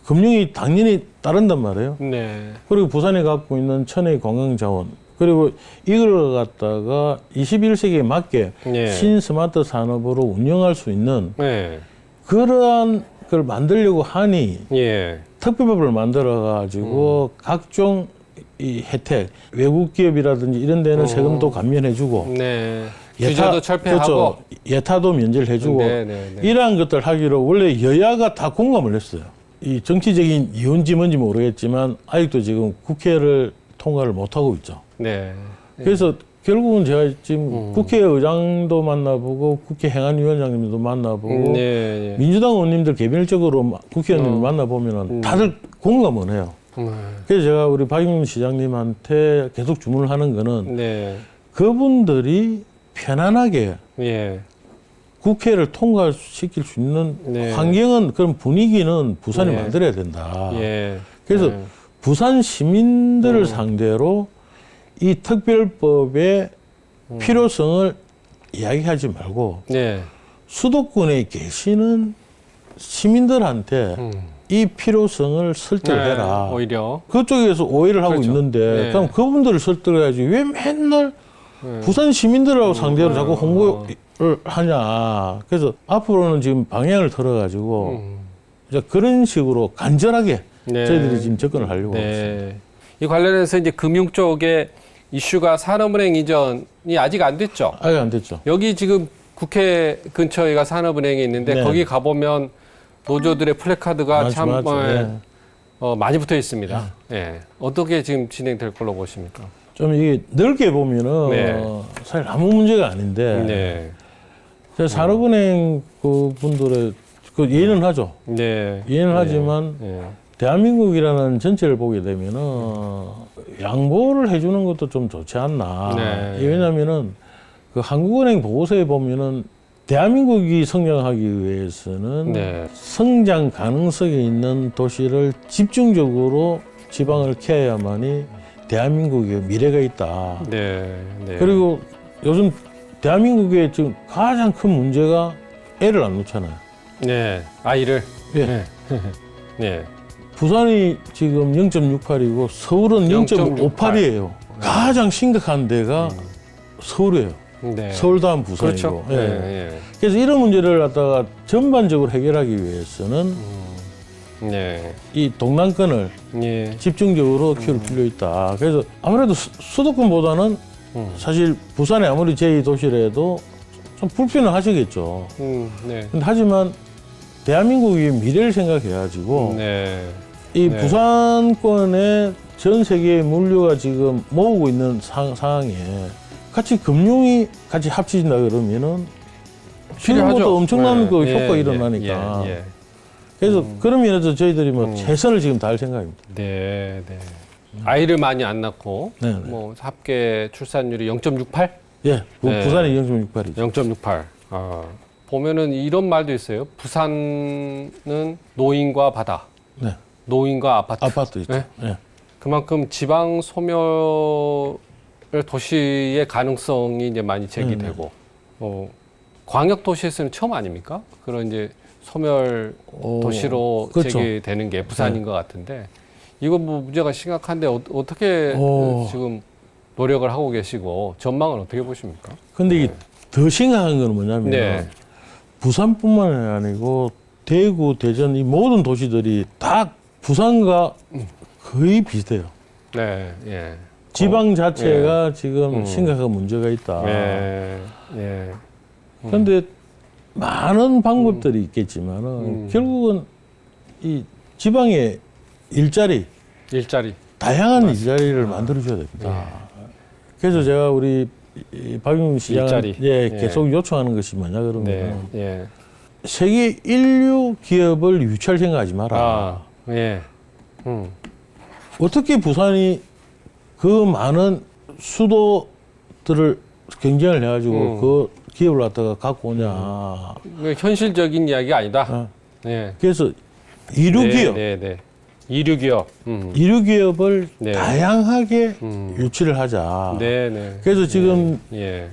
금융이 당연히 따른단 말이에요. 네. 그리고 부산이 갖고 있는 천혜의 관광자원 그리고 이걸 갖다가 21세기에 맞게 예. 신스마트 산업으로 운영할 수 있는 네. 그러한 걸 만들려고 하니 예. 특별법을 만들어 가지고 각종 이 혜택 외국 기업이라든지 이런 데는 세금도 감면해주고 네. 규제도 철폐하고. 그렇죠. 예타도 면제를 해주고 네, 네, 네. 이러한 것들 하기로 원래 여야가 다 공감을 했어요. 이 정치적인 이유인지 뭔지 모르겠지만 아직도 지금 국회를 통과를 못하고 있죠. 네. 그래서 결국은 제가 지금 국회의장도 만나보고 국회 행안위원장님도 만나보고 네. 민주당 의원님들 개별적으로 국회의원님을 만나보면 다들 공감을 해요. 그래서 제가 우리 박영민 시장님한테 계속 주문을 하는 거는 네. 그분들이 편안하게 예. 국회를 통과시킬 수 있는 네. 환경은 그런 분위기는 부산이 네. 만들어야 된다. 예. 그래서 네. 부산 시민들을 상대로 이 특별법의 필요성을 이야기하지 말고 네. 수도권에 계시는 시민들한테 이 필요성을 설득해라. 네, 오히려. 그쪽에서 오해를 하고 그렇죠. 있는데 네. 그럼 그분들을 설득해야지 왜 맨날 부산 시민들하고 상대로 자꾸 홍보를 하냐. 그래서 앞으로는 지금 방향을 틀어가지고 이제 그런 식으로 간절하게 네. 저희들이 지금 접근을 하려고 하고 있습니다. 네. 이 관련해서 이제 금융 쪽에 이슈가 산업은행 이전이 아직 안 됐죠. 아직 안 됐죠. 여기 지금 국회 근처에가 산업은행이 있는데 네. 거기 가보면 노조들의 플래카드가 참 네. 많이 붙어 있습니다. 예. 어떻게 지금 진행될 걸로 보십니까? 좀 이게 넓게 보면은 네. 사실 아무 문제가 아닌데 네. 제가 산업은행 그 분들의 그 이해는 하죠. 네. 이해는 네. 하지만 네. 대한민국이라는 전체를 보게 되면은 양보를 해주는 것도 좀 좋지 않나. 네. 왜냐면은 그 한국은행 보고서에 보면은 대한민국이 성장하기 위해서는 네. 성장 가능성이 있는 도시를 집중적으로 지방을 캐야만이 대한민국의 미래가 있다. 네. 네. 그리고 요즘 대한민국의 지금 가장 큰 문제가 애를 안 놓잖아요. 네. 아이를. 예. 네. 네. 부산이 지금 0.68이고 서울은 0.58이에요. 가장 심각한 데가 서울이에요. 네. 서울 다음 부산이고. 그렇죠. 예. 네. 네. 그래서 이런 문제를 갖다가 전반적으로 해결하기 위해서는 네. 이 동남권을 예. 집중적으로 키울 필요 있다. 그래서 아무래도 수도권보다는 사실 부산이 아무리 제2도시라도 좀 불편은 하시겠죠. 네. 근데 하지만 대한민국의 미래를 생각해가지고 네. 이 네. 부산권의 전 세계의 물류가 지금 모으고 있는 상황에 같이 금융이 같이 합쳐진다 그러면은 필요하죠. 엄청난 네. 그 예, 효과가 예, 일어나니까. 예, 예. 그래서 그런 면에서 저희들이 뭐 최선을 지금 다할 생각입니다. 네, 네. 아이를 많이 안 낳고 네, 네. 뭐 합계 출산율이 0.68? 예, 네. 부산이 0.68이죠. 0.68. 보면은 이런 말도 있어요. 부산은 노인과 바다, 네, 노인과 아파트. 아파트 있죠. 네? 예. 그만큼 지방 소멸 도시의 가능성이 이제 많이 제기되고, 광역 도시에서는 처음 아닙니까? 그런 이제 소멸 도시로 그렇죠. 제기되는 게 부산인 것 같은데, 이거 뭐 문제가 심각한데 어떻게 지금 노력을 하고 계시고 전망은 어떻게 보십니까? 근데 이게 더 심각한 건 뭐냐면 네. 부산뿐만 아니고 대구, 대전 이 모든 도시들이 다 부산과 거의 비슷해요. 네, 예. 지방 자체가 지금 심각한 문제가 있다. 예, 예. 그런데 많은 방법들이 있겠지만은 결국은 이 지방의 일자리, 일자리. 다양한 일자리를 만들어줘야 됩니다. 그래서 제가 우리 박용민 시장한테 일자리. 계속 요청하는 것이 뭐냐 그러면 네, 예. 세계 인류 기업을 유치할 생각하지 마라. 아, 예. 어떻게 부산이 그 많은 수도들을 경쟁을 해가지고 그 기업을 갖다가 갖고 오냐. 현실적인 이야기가 아니다. 어. 예. 그래서 이류 네, 기업, 네, 네. 이류 기업. 이류 기업을 네. 다양하게 유치를 하자. 네, 네. 그래서 지금 예.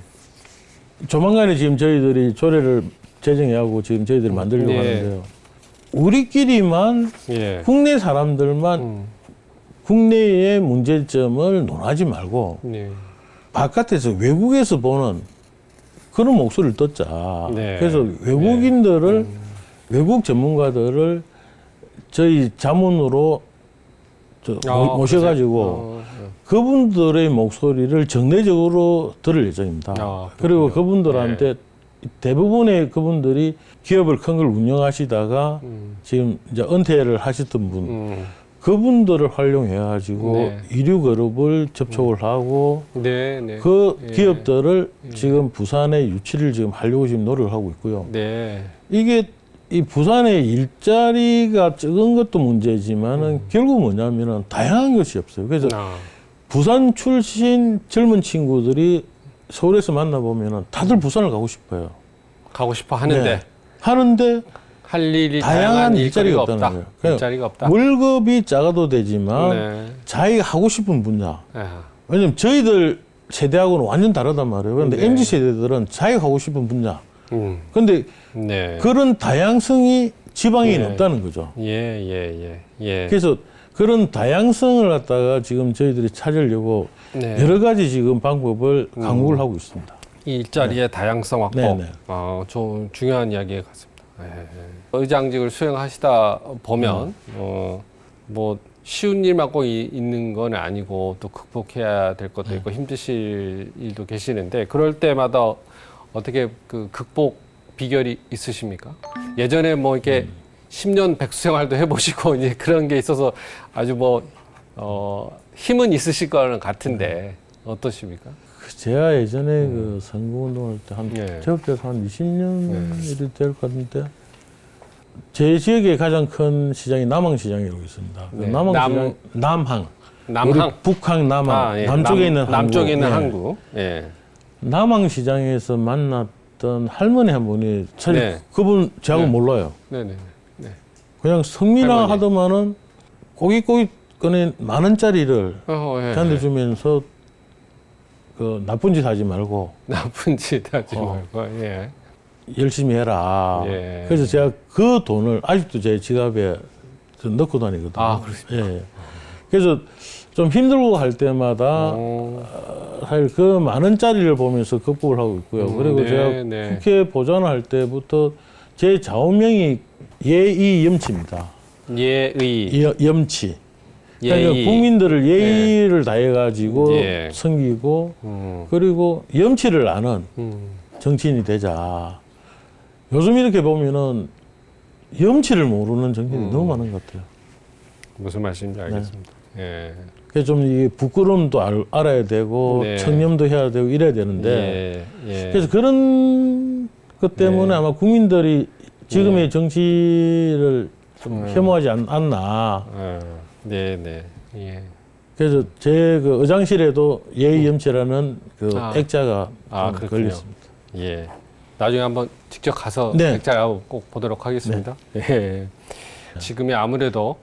조만간에 지금 저희들이 조례를 제정하고 지금 저희들이 만들려고 네. 하는데요. 우리끼리만 예. 국내 사람들만 국내의 문제점을 논하지 말고 네. 바깥에서 외국에서 보는 그런 목소리를 듣자. 네. 그래서 외국인들을 외국 전문가들을 저희 자문으로 모셔가지고 그분들의 목소리를 정례적으로 들을 예정입니다. 그리고 그분들한테 대부분의 그분들이 기업을 큰 걸 운영하시다가 지금 이제 은퇴를 하셨던 분, 그분들을 활용해가지고 네. 이류 그룹을 접촉을 하고 네, 네. 그 예. 기업들을 지금 부산에 유치를 지금 하려고 지금 노력을 하고 있고요. 네. 이게 이 부산의 일자리가 적은 것도 문제지만은 결국 뭐냐면은 다양한 것이 없어요. 그래서 부산 출신 젊은 친구들이 서울에서 만나보면은 다들 부산을 가고 싶어요. 가고 싶어 하는데 네. 하는데 할 일이 다양한 일자리가 없다. 없다는 거예요. 일자리가 없다. 월급이 작아도 되지만 네. 자기가 하고 싶은 분야. 아, 왜냐면 저희들 세대하고는 완전 다르단 말이에요. 그런데 네. MZ 세대들은 자기가 하고 싶은 분야. 음. 근데 네. 그런 다양성이 지방에 네. 없다는 거죠. 예. 그래서 그런 다양성을 갖다가 지금 저희들이 찾으려고 네. 여러 가지 지금 방법을 강구를 하고 있습니다. 이 일자리의 다양성 확보. 네, 네. 좀 중요한 이야기 같습니다. 의장직을 수행하시다 보면 뭐 쉬운 일만 꼭 있는 건 아니고 또 극복해야 될 것도 있고 힘드실 일도 계시는데 그럴 때마다 어떻게 그 극복 비결이 있으십니까? 예전에 뭐 이렇게 10년 백수생활도 해보시고 이제 그런 게 있어서 아주 힘은 있으실 거는 같은데 어떠십니까? 제가 예전에 그 선거운동할 때 제법돼서 한 20년 일이 될 것 같은데 제 지역의 가장 큰 시장이 남항시장이라고 있습니다. 네. 남항시장, 남항. 남항? 우리 북항, 남항. 예. 남쪽에 있는 남쪽에 있는 항구. 항구. 예. 남항시장에서 만났던 할머니 한 분이 사실 네. 그분 저하고 네. 몰라요. 네네. 네. 그냥 성미랑 할머니. 하더만은 꼬깃꼬깃 꺼낸 10,000원짜리를 예. 저한테 주면서 그 나쁜 짓 하지 말고 나쁜 짓 하지 말고. 예. 열심히 해라. 예. 그래서 제가 그 돈을 아직도 제 지갑에 넣고 다니거든요. 아, 그렇습니까? 예. 그래서 좀 힘들고 할 때마다 사실 그 10,000원짜리를 보면서 극복을 하고 있고요. 그리고 네, 제가 네. 국회 보좌할 때부터 제 좌우명이 예의염치입니다. 예의. 염치. 그러니까 예의. 국민들을 예의를 다해가지고 예. 섬기고 그리고 염치를 아는 정치인이 되자. 요즘 이렇게 보면은 염치를 모르는 정치인이 너무 많은 것 같아요. 무슨 말씀인지 알겠습니다. 예. 그래서 좀 이 부끄러움도 알아야 되고 네. 청렴도 해야 되고 이래야 되는데 예. 그래서 그런 것 때문에 네. 아마 국민들이 지금의 정치를 좀 혐오하지 않나. 네네. 예. 그래서 제 그 의장실에도 예의염치라는 그 액자가 그렇군요. 걸려 있습니다. 예. 나중에 한번 직접 가서 네. 액자하고 꼭 보도록 하겠습니다. 예. 지금이 아무래도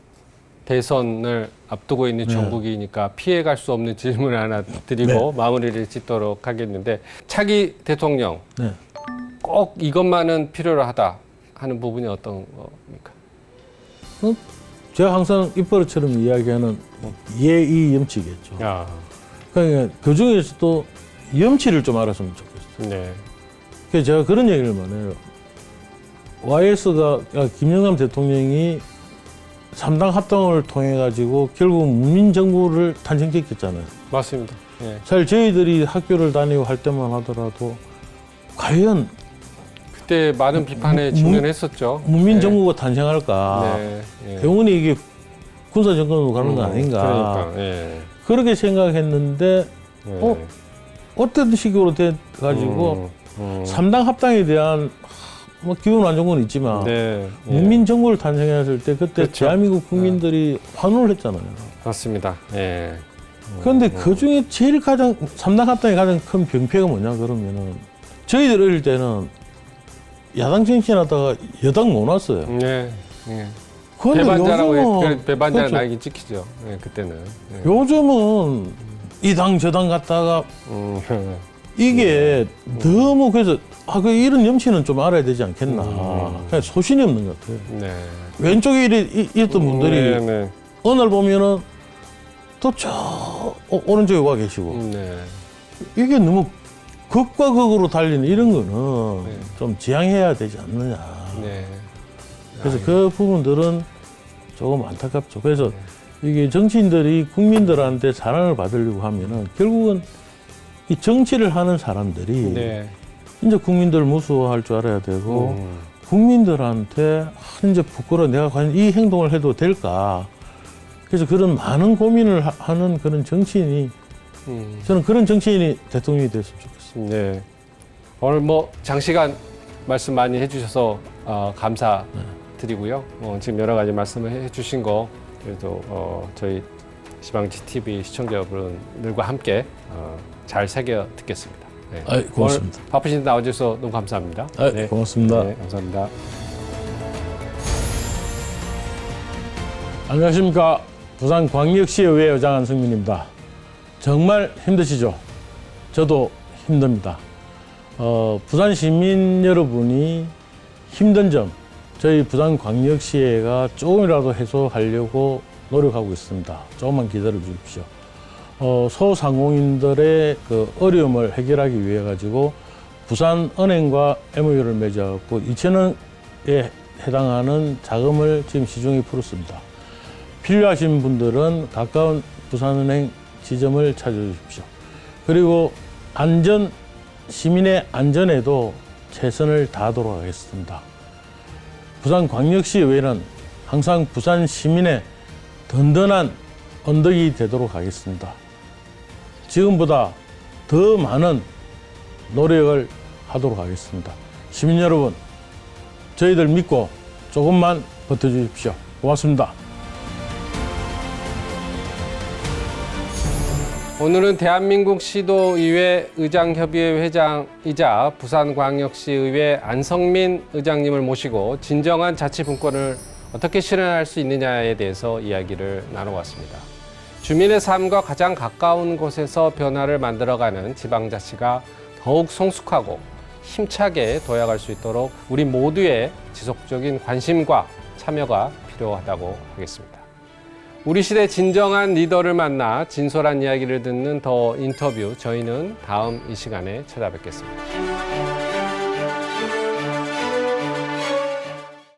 대선을 앞두고 있는 정국이니까 피해갈 수 없는 질문을 하나 드리고 마무리를 짓도록 하겠는데 차기 대통령 네. 꼭 이것만은 필요로 하다 하는 부분이 어떤 겁니까? 제가 항상 입버릇처럼 이야기하는 예의염치겠죠. 그러니까 그 중에서도 염치를 좀 알았으면 좋겠어요. 네. 그래서 제가 그런 얘기를 많이 해요. YS가 김영삼 대통령이 3당 합당을 통해 가지고 결국 문민정부를 탄생시켰잖아요. 맞습니다. 예. 사실 저희들이 학교를 다니고 할 때만 하더라도 과연 그때 많은 비판에 직면했었죠. 문민정부가 탄생할까? 네. 예. 영원히 이게 군사정권으로 가는 거 아닌가? 그러니까. 예. 그렇게 생각했는데 예. 어떤 식으로 돼 가지고 3당 합당에 대한 뭐 기분 안 좋은 건 있지만 네. 예. 문민정부를 탄생했을 때 그때 그렇죠. 대한민국 국민들이 환호를 했잖아요. 맞습니다. 예. 그런데 그 중에 제일 가장 3당 합당의 가장 큰 병폐가 뭐냐 그러면은 저희들 어릴 때는 야당 정치하다가 여당 못 왔어요. 네. 예. 그런데 배반자라고 요즘은 배반자 그렇죠. 나이긴 찍히죠. 예, 그때는. 예. 요즘은 이 당 저 당 갔다가 이게 너무 그래서 그 이런 염치는 좀 알아야 되지 않겠나. 그냥 소신이 없는 것 같아요. 네. 왼쪽에 있던 분들이 네, 네. 어느 날 보면은 또 저 오른쪽에 와 계시고 네. 이게 너무 극과 극으로 달리는 이런 거는 네. 좀 지양해야 되지 않느냐. 네. 그래서 그 부분들은 조금 안타깝죠. 그래서 이게 정치인들이 국민들한테 사랑을 받으려고 하면은 결국은 이 정치를 하는 사람들이 네. 이제 국민들 무수할 줄 알아야 되고 국민들한테 이제 부끄러워 내가 과연 이 행동을 해도 될까. 그래서 그런 많은 고민을 하는 그런 정치인이 저는 그런 정치인이 대통령이 됐으면 좋겠습니다. 네. 오늘 뭐 장시간 말씀 많이 해주셔서 감사드리고요. 지금 여러 가지 말씀을 해주신 거 그래도 저희 지방지 TV 시청자 여러분들과 함께 잘 새겨 듣겠습니다. 네. 고맙습니다. 오늘 바쁘신 데 나와주셔서 너무 감사합니다. 네. 고맙습니다. 네, 감사합니다. 안녕하십니까. 부산광역시의회 의장 안승민입니다. 정말 힘드시죠? 저도 힘듭니다. 부산 시민 여러분이 힘든 점 저희 부산광역시회가 조금이라도 해소하려고 노력하고 있습니다. 조금만 기다려 주십시오. 소상공인들의 그 어려움을 해결하기 위해 가지고 부산은행과 MOU를 맺어갖고 2,000원에 해당하는 자금을 지금 시중에 풀었습니다. 필요하신 분들은 가까운 부산은행 지점을 찾아주십시오. 그리고 시민의 안전에도 최선을 다하도록 하겠습니다. 부산광역시의회는 항상 부산 시민의 든든한 언덕이 되도록 하겠습니다. 지금보다 더 많은 노력을 하도록 하겠습니다. 시민 여러분, 저희들 믿고 조금만 버텨주십시오. 고맙습니다. 오늘은 대한민국 시도의회 의장협의회 회장이자 부산광역시의회 안성민 의장님을 모시고 진정한 자치분권을 어떻게 실현할 수 있느냐에 대해서 이야기를 나눠봤습니다. 주민의 삶과 가장 가까운 곳에서 변화를 만들어가는 지방자치가 더욱 성숙하고 힘차게 도약할 수 있도록 우리 모두의 지속적인 관심과 참여가 필요하다고 하겠습니다. 우리 시대 진정한 리더를 만나 진솔한 이야기를 듣는 더 인터뷰, 저희는 다음 이 시간에 찾아뵙겠습니다.